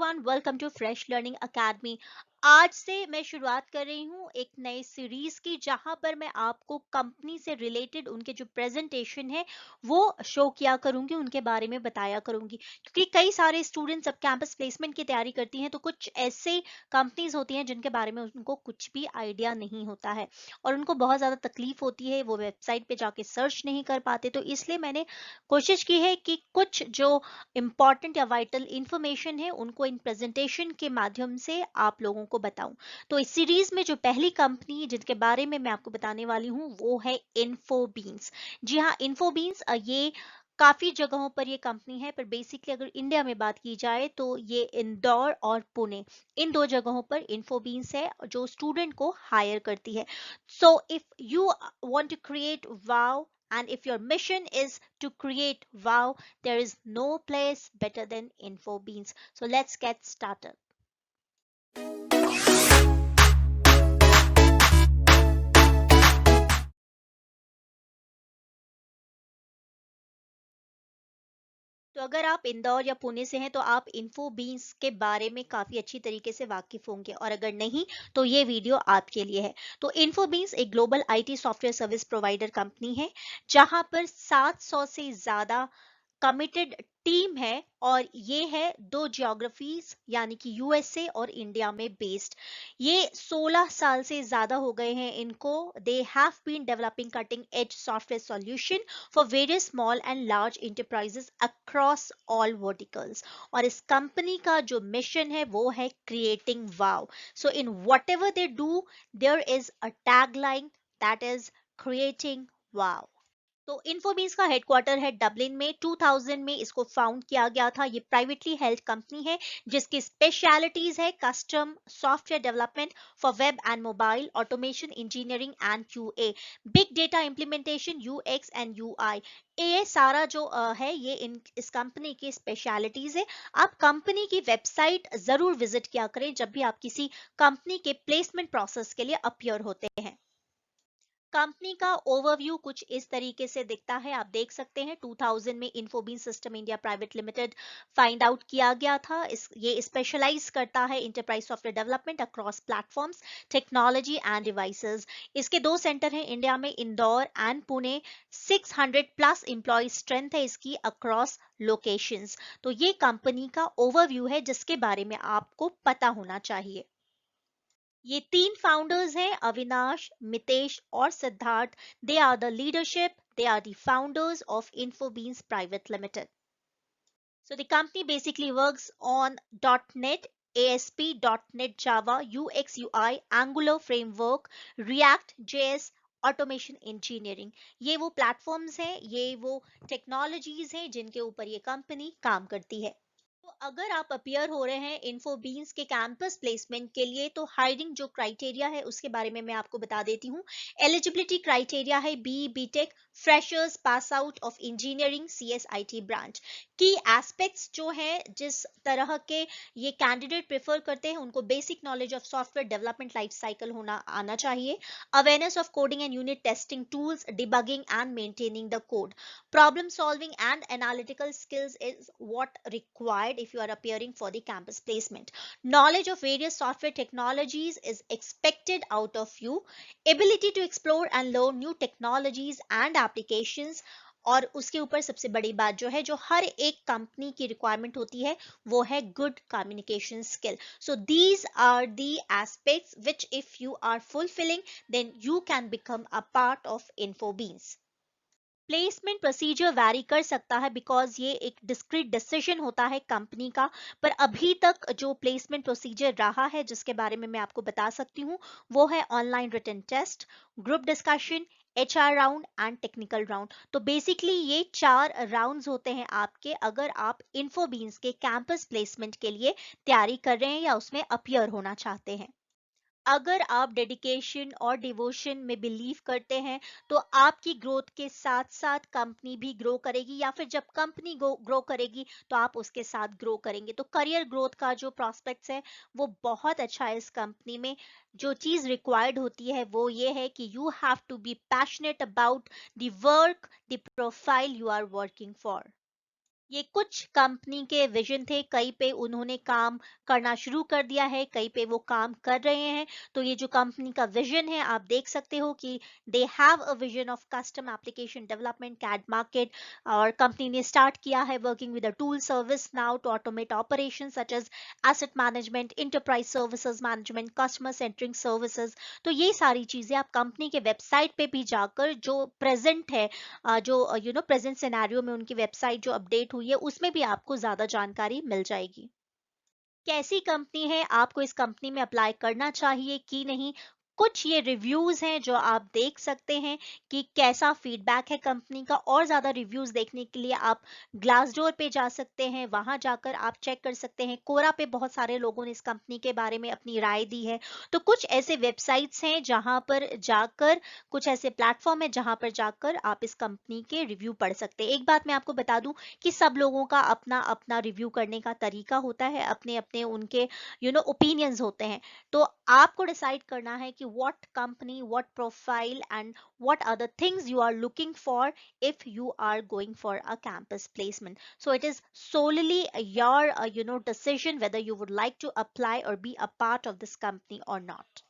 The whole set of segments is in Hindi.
Everyone, welcome to fresh learning academy. आज से मैं शुरुआत कर रही हूँ एक नई सीरीज की, जहां पर मैं आपको कंपनी से रिलेटेड उनके जो प्रेजेंटेशन है वो शो किया करूंगी, उनके बारे में बताया करूंगी। क्योंकि कई सारे स्टूडेंट्स अब कैंपस प्लेसमेंट की तैयारी करती हैं, तो कुछ ऐसे कंपनीज होती हैं जिनके बारे में उनको कुछ भी आइडिया नहीं होता है और उनको बहुत ज़्यादा तकलीफ होती है, वो वेबसाइट पे जाके सर्च नहीं कर पाते। तो इसलिए मैंने कोशिश की है कि कुछ जो इम्पॉर्टेंट या वाइटल इंफॉर्मेशन है उनको इन प्रेजेंटेशन के माध्यम से आप लोगों को बताऊं। तो इस सीरीज में जो पहली कंपनी जिनके बारे में मैं आपको बताने वाली हूं वो है इन्फोबीन्स। जी हाँ, इन्फोबीन्स ये काफी जगहों पर ये कंपनी है, पर बेसिकली अगर इंडिया में बात की जाए तो ये इंदौर और पुणे, इन दो जगहों पर इन्फोबीन्स है जो स्टूडेंट को हायर करती है। So if you want to create wow and if your mission is to create wow, there is no place better than InfoBeans. So let's get started. तो अगर आप इंदौर या पुणे से हैं तो आप इन्फोबीन्स के बारे में काफी अच्छी तरीके से वाकिफ होंगे, और अगर नहीं तो ये वीडियो आपके लिए है। तो इन्फोबीन्स एक global IT software service provider company है, जहां पर 700 से ज्यादा कमिटेड टीम है, और ये है दो जियोग्राफीज यानी कि यूएसए और इंडिया में बेस्ड। ये 16 साल से ज्यादा हो गए हैं इनको। They have been developing cutting edge software solution for various small and large enterprises across all verticals. और इस कंपनी का जो मिशन है वो है creating wow. So in whatever they do, there is a tagline, that is creating wow. तो इन्फोबीज का हेडक्वार्टर है डबलिन में। 2000 में इसको फाउंड किया गया था। ये प्राइवेटली हेल्ड कंपनी है जिसकी स्पेशलिटीज है custom software development for web and mobile, automation, engineering and QA, big data implementation, UX and UI. ये सारा जो है ये इस कंपनी की स्पेशलिटीज है। आप कंपनी की वेबसाइट जरूर विजिट किया करें जब भी आप किसी कंपनी के प्लेसमेंट प्रोसेस के लिए अपियर होते हैं। कंपनी का ओवरव्यू कुछ इस तरीके से दिखता है, आप देख सकते हैं। 2000 में InfoBeans system India private limited find out किया गया था। ये स्पेशलाइज करता है enterprise software development across platforms, technology and devices. इसके दो सेंटर हैं इंडिया में, Indore and Pune. 600 plus employ strength है इसकी अक्रॉस लोकेशंस। तो ये कंपनी का ओवरव्यू है जिसके बारे में आपको पता होना चाहिए। ये तीन फाउंडर्स हैं, अविनाश, मितेश और Siddharth. They are the leadership, they are the founders of InfoBeans private limited. So the company basically works on .NET, ASP, .NET Java, UX UI, Angular framework, React JS, automation engineering. ये वो प्लेटफॉर्म्स हैं, ये वो टेक्नोलॉजीज हैं जिनके ऊपर ये कंपनी काम करती है। तो अगर आप अपियर हो रहे हैं इन्फोबीन्स के कैंपस प्लेसमेंट के लिए, तो हायरिंग जो क्राइटेरिया है उसके बारे में मैं आपको बता देती हूँ। एलिजिबिलिटी क्राइटेरिया है B tech, freshers, pass out of engineering, CSIT branch. Key aspects जो है जिस तरह के ये कैंडिडेट प्रेफर करते हैं, उनको basic knowledge of software development life cycle होना आना चाहिए, awareness of coding and unit testing tools, debugging and maintaining the code, problem solving and analytical skills is what required if you are appearing for the campus placement. Knowledge of various software technologies is expected out of you. Ability to explore and learn new technologies and applications, और उसके ऊपर सबसे बड़ी बात जो है, जो हर एक कंपनी की रिक्वायरमेंट होती है, वो है good communication skill. So these are the aspects which if you are fulfilling, then you can become a part of InfoBeans. Placement procedure vary कर सकता है बिकॉज ये एक डिस्क्रीट डिसीजन होता है कंपनी का। पर अभी तक जो प्लेसमेंट प्रोसीजर रहा है जिसके बारे में मैं आपको बता सकती हूँ, वो है online written test, group discussion, HR round and technical round. तो बेसिकली ये 4 राउंड्स होते हैं आपके, अगर आप इन्फोबीन्स के कैंपस प्लेसमेंट के लिए तैयारी कर रहे हैं या उसमें अपियर होना चाहते हैं। अगर आप डेडिकेशन और डिवोशन में बिलीव करते हैं, तो आपकी ग्रोथ के साथ साथ कंपनी भी ग्रो करेगी, या फिर जब कंपनी ग्रो करेगी तो आप उसके साथ ग्रो करेंगे। तो करियर ग्रोथ का जो प्रॉस्पेक्ट्स है वो बहुत अच्छा है इस कंपनी में। जो चीज रिक्वायर्ड होती है वो ये है कि you have to be passionate about the work, the profile you are working for. ये कुछ कंपनी के विजन थे, कहीं पे उन्होंने काम करना शुरू कर दिया है, कहीं पे वो काम कर रहे हैं। तो ये जो कंपनी का विजन है, आप देख सकते हो कि they have a vision of custom application development कैड मार्केट। और कंपनी ने स्टार्ट किया है working with a tool ServiceNow to automate operation such as asset management, enterprise services management, customer centering services. तो ये सारी चीजें आप कंपनी के वेबसाइट पे भी जाकर जो प्रेजेंट है, जो प्रेजेंट सिनेरियो में उनकी वेबसाइट जो अपडेट हुई है, उसमें भी आपको ज्यादा जानकारी मिल जाएगी। कैसी कंपनी है, आपको इस कंपनी में अप्लाई करना चाहिए कि नहीं। कुछ ये रिव्यूज हैं जो आप देख सकते हैं कि कैसा फीडबैक है कंपनी का। और ज्यादा रिव्यूज देखने के लिए आप ग्लासडोर पे जा सकते हैं, वहां जाकर आप चेक कर सकते हैं। कोरा पे बहुत सारे लोगों ने इस कंपनी के बारे में अपनी राय दी है। तो कुछ ऐसे वेबसाइट्स हैं जहां पर जाकर, कुछ ऐसे प्लेटफॉर्म है जहां पर जाकर आप इस कंपनी के रिव्यू पढ़ सकते हैं। एक बात मैं आपको बता दूं कि सब लोगों का अपना अपना रिव्यू करने का तरीका होता है, अपने अपने उनके ओपिनियंस होते हैं। तो आपको डिसाइड करना है कि what company, what profile and what are the things you are looking for if you are going for a campus placement. So it is solely your decision whether you would like to apply or be a part of this company or not.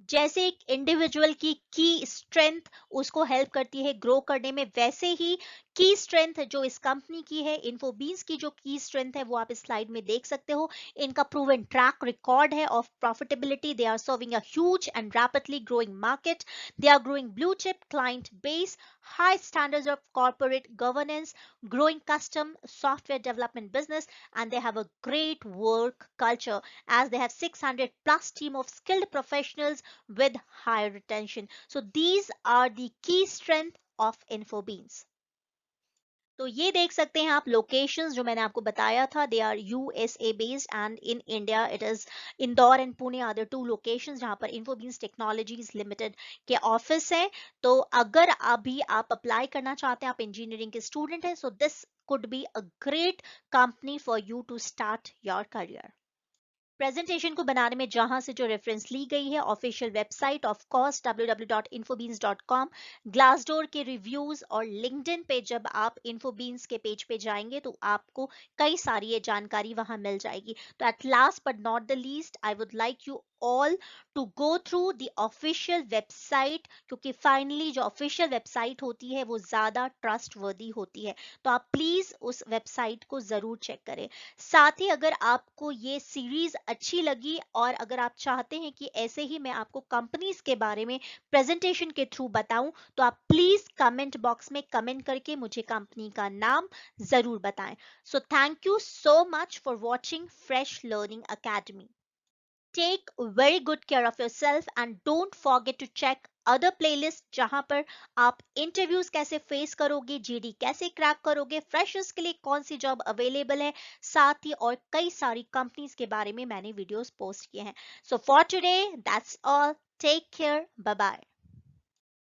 जैसे एक इंडिविजुअल की स्ट्रेंथ उसको हेल्प करती है ग्रो करने में, वैसे ही की स्ट्रेंथ जो इस कंपनी की है, इन्फोबीन्स की जो की स्ट्रेंथ है वो आप इस स्लाइड में देख सकते हो। इनका प्रूवन ट्रैक रिकॉर्ड है of profitability. They are serving a huge and rapidly growing market. They are growing blue chip client base, high standards of corporate governance, growing custom software development business, and they have a great work culture as they have 600 plus team of skilled professionals with high retention. So these are the key strength of Infobeans. तो ये देख सकते हैं आप लोकेशंस जो मैंने आपको बताया था, they are USA based and in India it is Indore and Pune are the two locations जहां पर इन्फोबीन्स टेक्नोलॉजीज लिमिटेड के ऑफिस है। तो अगर अभी आप अप्लाई करना चाहते हैं, आप इंजीनियरिंग के स्टूडेंट हैं, so this could be a great company for you to start your career. Presentation को बनाने में जहां से जो रेफरेंस ली गई है, official website of course www.infobeans.com, Glassdoor के रिव्यूज और लिंक्डइन पे जब आप इन्फोबीन्स के पेज पे जाएंगे तो आपको कई सारी ये जानकारी वहां मिल जाएगी। तो at last but not the least, I would like you all to go through the official website, क्योंकि फाइनली जो ऑफिशियल वेबसाइट होती है वो ज्यादा ट्रस्ट वर्दी होती है। तो आप प्लीज उस वेबसाइट को जरूर चेक करें। साथ ही अगर आपको ये सीरीज अच्छी लगी और अगर आप चाहते हैं कि ऐसे ही मैं आपको कंपनीज के बारे में प्रेजेंटेशन के थ्रू बताऊं, तो आप प्लीज कमेंट बॉक्स में कमेंट करके मुझे कंपनी का नाम जरूर बताएं। So thank you so much for watching fresh learning academy. Take very good care of yourself and don't forget to check other playlist जहां पर आप इंटरव्यूज कैसे फेस करोगे, जीडी कैसे क्रैक करोगे, फ्रेशर्स के लिए कौन सी जॉब अवेलेबल है, साथ ही और कई सारी कंपनीज के बारे में मैंने वीडियोस पोस्ट किए हैं। So for today that's all, take care, bye bye.